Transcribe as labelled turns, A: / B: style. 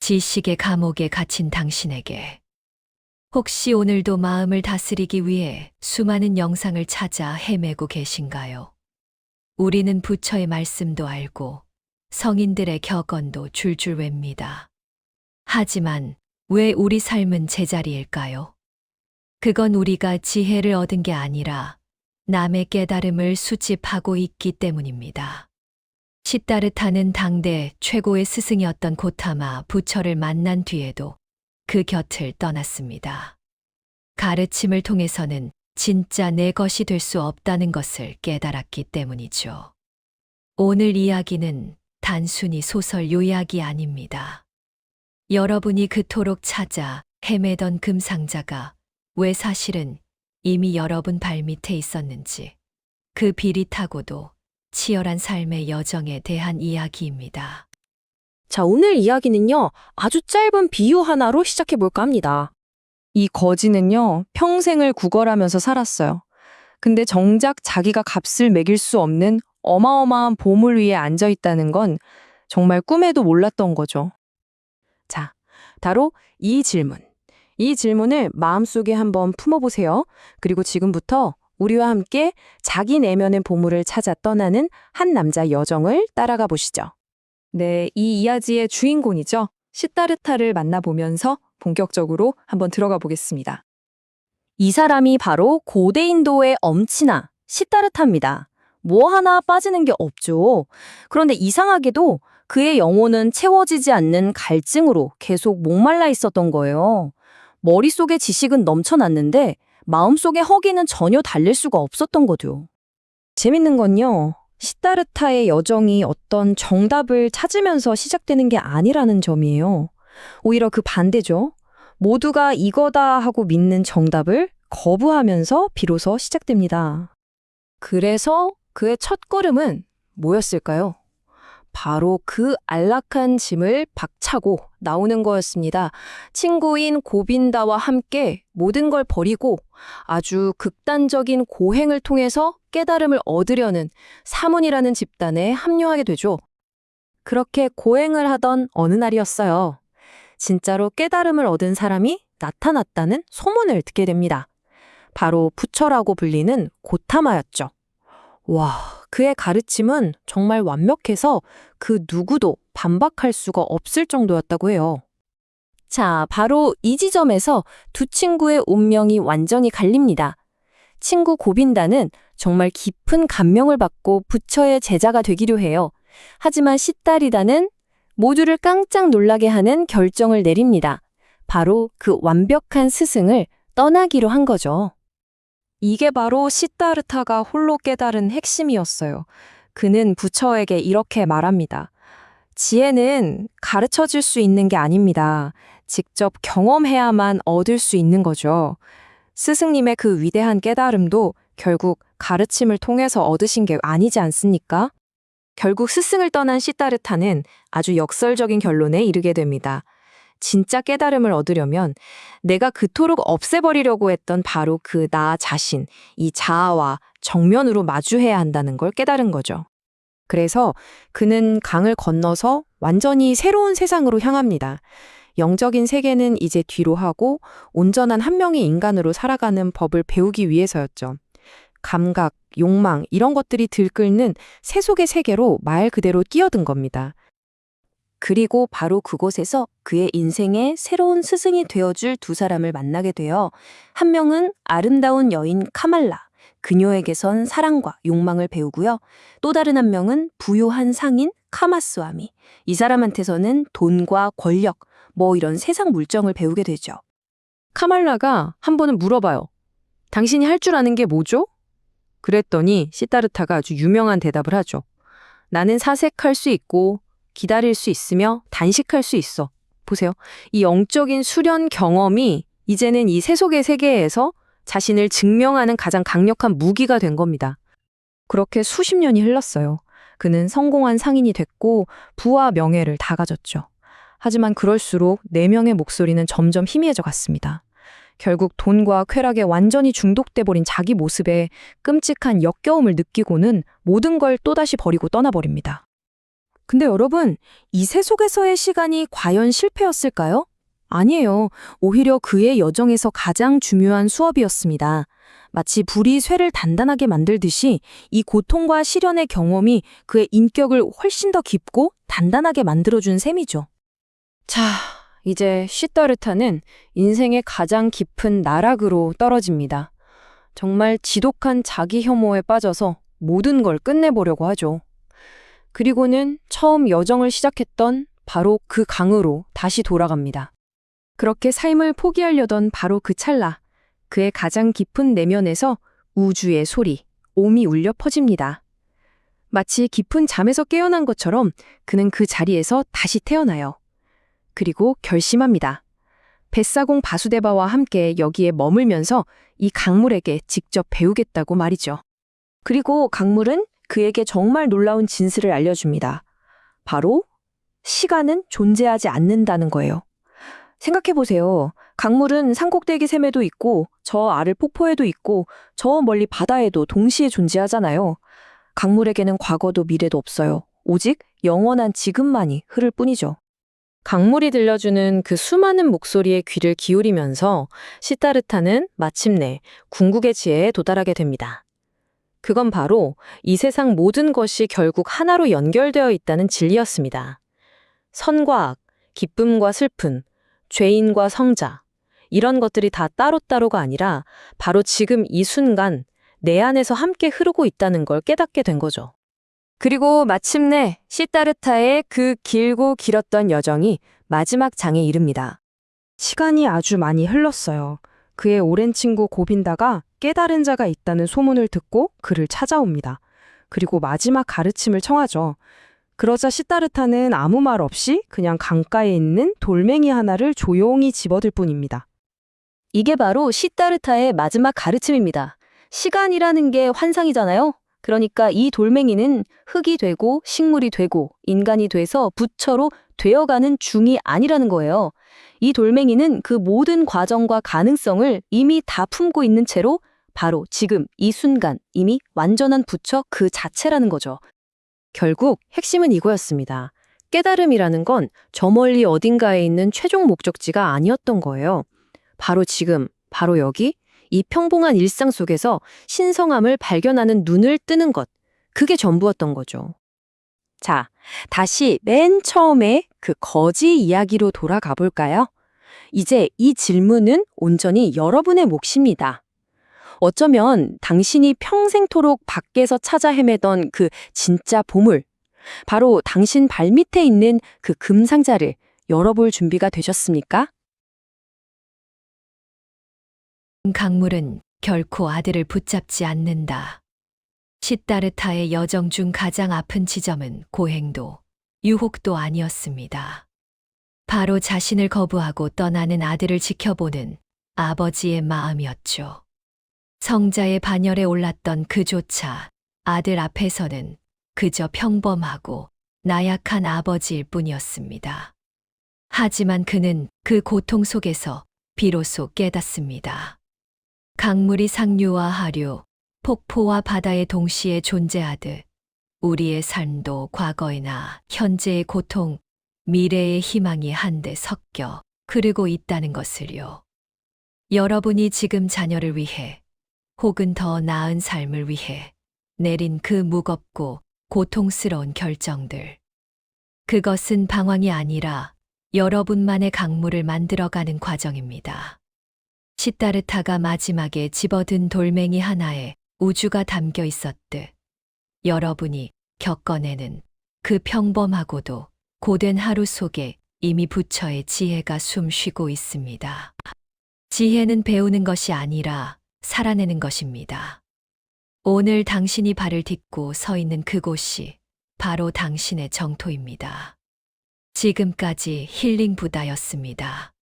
A: 지식의 감옥에 갇힌 당신에게 혹시 오늘도 마음을 다스리기 위해 수많은 영상을 찾아 헤매고 계신가요? 우리는 부처의 말씀도 알고 성인들의 격언도 줄줄 외웁니다. 하지만 왜 우리 삶은 제자리일까요? 그건 우리가 지혜를 얻은 게 아니라 남의 깨달음을 수집하고 있기 때문입니다. 시다르타는 당대 최고의 스승이었던 고타마 부처를 만난 뒤에도 그 곁을 떠났습니다. 가르침을 통해서는 진짜 내 것이 될 수 없다는 것을 깨달았기 때문이죠. 오늘 이야기는 단순히 소설 요약이 아닙니다. 여러분이 그토록 찾아 헤매던 금상자가 왜 사실은 이미 여러분 발밑에 있었는지, 그 비릿하고도 치열한 삶의 여정에 대한 이야기입니다.
B: 자, 오늘 이야기는요, 아주 짧은 비유 하나로 시작해볼까 합니다.
C: 이 거지는요, 평생을 구걸하면서 살았어요. 근데 정작 자기가 값을 매길 수 없는 어마어마한 보물 위에 앉아 있다는 건 정말 꿈에도 몰랐던 거죠.
B: 자, 바로 이 질문. 이 질문을 마음속에 한번 품어보세요. 그리고 지금부터 우리와 함께 자기 내면의 보물을 찾아 떠나는 한 남자 여정을 따라가 보시죠.
C: 네, 이 이야기의 주인공이죠. 시다르타를 만나보면서 본격적으로 한번 들어가 보겠습니다.
B: 이 사람이 바로 고대 인도의 엄친아, 시다르타입니다. 뭐 하나 빠지는 게 없죠. 그런데 이상하게도 그의 영혼은 채워지지 않는 갈증으로 계속 목말라 있었던 거예요. 머릿속에 지식은 넘쳐났는데 마음속의 허기는 전혀 달랠 수가 없었던 거죠.
C: 재밌는 건요, 시다르타의 여정이 어떤 정답을 찾으면서 시작되는 게 아니라는 점이에요. 오히려 그 반대죠. 모두가 이거다 하고 믿는 정답을 거부하면서 비로소 시작됩니다.
B: 그래서 그의 첫걸음은 뭐였을까요? 바로 그 안락한 짐을 박차고 나오는 거였습니다. 친구인 고빈다와 함께 모든 걸 버리고 아주 극단적인 고행을 통해서 깨달음을 얻으려는 사문이라는 집단에 합류하게 되죠. 그렇게 고행을 하던 어느 날이었어요. 진짜로 깨달음을 얻은 사람이 나타났다는 소문을 듣게 됩니다. 바로 부처라고 불리는 고타마였죠. 와, 그의 가르침은 정말 완벽해서 그 누구도 반박할 수가 없을 정도였다고 해요. 자, 바로 이 지점에서 두 친구의 운명이 완전히 갈립니다. 친구 고빈다는 정말 깊은 감명을 받고 부처의 제자가 되기로 해요. 하지만 시다리다는 모두를 깜짝 놀라게 하는 결정을 내립니다. 바로 그 완벽한 스승을 떠나기로 한 거죠.
C: 이게 바로 시다르타가 홀로 깨달은 핵심이었어요. 그는 부처에게 이렇게 말합니다. 지혜는 가르쳐질 수 있는 게 아닙니다. 직접 경험해야만 얻을 수 있는 거죠. 스승님의 그 위대한 깨달음도 결국 가르침을 통해서 얻으신 게 아니지 않습니까? 결국 스승을 떠난 시다르타는 아주 역설적인 결론에 이르게 됩니다. 진짜 깨달음을 얻으려면 내가 그토록 없애버리려고 했던 바로 그 나 자신, 이 자아와 정면으로 마주해야 한다는 걸 깨달은 거죠. 그래서 그는 강을 건너서 완전히 새로운 세상으로 향합니다. 영적인 세계는 이제 뒤로 하고 온전한 한 명의 인간으로 살아가는 법을 배우기 위해서였죠. 감각, 욕망 이런 것들이 들끓는 세속의 세계로 말 그대로 뛰어든 겁니다.
B: 그리고 바로 그곳에서 그의 인생의 새로운 스승이 되어줄 두 사람을 만나게 되어 한 명은 아름다운 여인 카말라, 그녀에게선 사랑과 욕망을 배우고요. 또 다른 한 명은 부요한 상인 카마스와미, 이 사람한테서는 돈과 권력, 뭐 이런 세상 물정을 배우게 되죠.
C: 카말라가 한 번은 물어봐요. 당신이 할 줄 아는 게 뭐죠? 그랬더니 시다르타가 아주 유명한 대답을 하죠. 나는 사색할 수 있고 기다릴 수 있으며 단식할 수 있어. 보세요. 이 영적인 수련 경험이 이제는 이 세속의 세계에서 자신을 증명하는 가장 강력한 무기가 된 겁니다. 그렇게 수십 년이 흘렀어요. 그는 성공한 상인이 됐고 부와 명예를 다 가졌죠. 하지만 그럴수록 내면의 목소리는 점점 희미해져 갔습니다. 결국 돈과 쾌락에 완전히 중독돼 버린 자기 모습에 끔찍한 역겨움을 느끼고는 모든 걸 또다시 버리고 떠나버립니다. 근데 여러분, 이 새 속에서의 시간이 과연 실패였을까요? 아니에요. 오히려 그의 여정에서 가장 중요한 수업이었습니다. 마치 불이 쇠를 단단하게 만들듯이 이 고통과 시련의 경험이 그의 인격을 훨씬 더 깊고 단단하게 만들어준 셈이죠.
B: 자, 이제 시다르타는 인생의 가장 깊은 나락으로 떨어집니다. 정말 지독한 자기 혐오에 빠져서 모든 걸 끝내보려고 하죠. 그리고는 처음 여정을 시작했던 바로 그 강으로 다시 돌아갑니다.
C: 그렇게 삶을 포기하려던 바로 그 찰나, 그의 가장 깊은 내면에서 우주의 소리, 옴이 울려 퍼집니다. 마치 깊은 잠에서 깨어난 것처럼 그는 그 자리에서 다시 태어나요. 그리고 결심합니다. 뱃사공 바수데바와 함께 여기에 머물면서 이 강물에게 직접 배우겠다고 말이죠. 그리고 강물은 그에게 정말 놀라운 진실을 알려줍니다. 바로 시간은 존재하지 않는다는 거예요. 생각해보세요. 강물은 산꼭대기 샘에도 있고 저 아래 폭포에도 있고 저 멀리 바다에도 동시에 존재하잖아요. 강물에게는 과거도 미래도 없어요. 오직 영원한 지금만이 흐를 뿐이죠.
B: 강물이 들려주는 그 수많은 목소리에 귀를 기울이면서 시다르타는 마침내 궁극의 지혜에 도달하게 됩니다. 그건 바로 이 세상 모든 것이 결국 하나로 연결되어 있다는 진리였습니다. 선과 악, 기쁨과 슬픔, 죄인과 성자, 이런 것들이 다 따로따로가 아니라 바로 지금 이 순간 내 안에서 함께 흐르고 있다는 걸 깨닫게 된 거죠.
C: 그리고 마침내 시다르타의 그 길고 길었던 여정이 마지막 장에 이릅니다. 시간이 아주 많이 흘렀어요. 그의 오랜 친구 고빈다가 깨달은 자가 있다는 소문을 듣고 그를 찾아옵니다. 그리고 마지막 가르침을 청하죠. 그러자 시다르타는 아무 말 없이 그냥 강가에 있는 돌멩이 하나를 조용히 집어들 뿐입니다. 이게 바로 시다르타의 마지막 가르침입니다. 시간이라는 게 환상이잖아요. 그러니까 이 돌멩이는 흙이 되고 식물이 되고 인간이 돼서 부처로 되어가는 중이 아니라는 거예요. 이 돌멩이는 그 모든 과정과 가능성을 이미 다 품고 있는 채로 바로 지금 이 순간 이미 완전한 부처 그 자체라는 거죠.
B: 결국 핵심은 이거였습니다. 깨달음이라는 건 저 멀리 어딘가에 있는 최종 목적지가 아니었던 거예요. 바로 지금, 바로 여기, 이 평범한 일상 속에서 신성함을 발견하는 눈을 뜨는 것, 그게 전부였던 거죠.
C: 자, 다시 맨 처음에 그 거지 이야기로 돌아가 볼까요? 이제 이 질문은 온전히 여러분의 몫입니다. 어쩌면 당신이 평생토록 밖에서 찾아 헤매던 그 진짜 보물, 바로 당신 발밑에 있는 그 금상자를 열어볼 준비가 되셨습니까?
A: 강물은 결코 아들을 붙잡지 않는다. 시다르타의 여정 중 가장 아픈 지점은 고행도, 유혹도 아니었습니다. 바로 자신을 거부하고 떠나는 아들을 지켜보는 아버지의 마음이었죠. 성자의 반열에 올랐던 그조차 아들 앞에서는 그저 평범하고 나약한 아버지일 뿐이었습니다. 하지만 그는 그 고통 속에서 비로소 깨닫습니다. 강물이 상류와 하류, 폭포와 바다에 동시에 존재하듯 우리의 삶도 과거이나 현재의 고통, 미래의 희망이 한데 섞여 흐르고 있다는 것을요. 여러분이 지금 자녀를 위해 혹은 더 나은 삶을 위해 내린 그 무겁고 고통스러운 결정들. 그것은 방황이 아니라 여러분만의 강물을 만들어가는 과정입니다. 시다르타가 마지막에 집어든 돌멩이 하나에 우주가 담겨 있었듯 여러분이 겪어내는 그 평범하고도 고된 하루 속에 이미 부처의 지혜가 숨쉬고 있습니다. 지혜는 배우는 것이 아니라 살아내는 것입니다. 오늘 당신이 발을 딛고 서 있는 그곳이 바로 당신의 정토입니다. 지금까지 힐링 부다였습니다.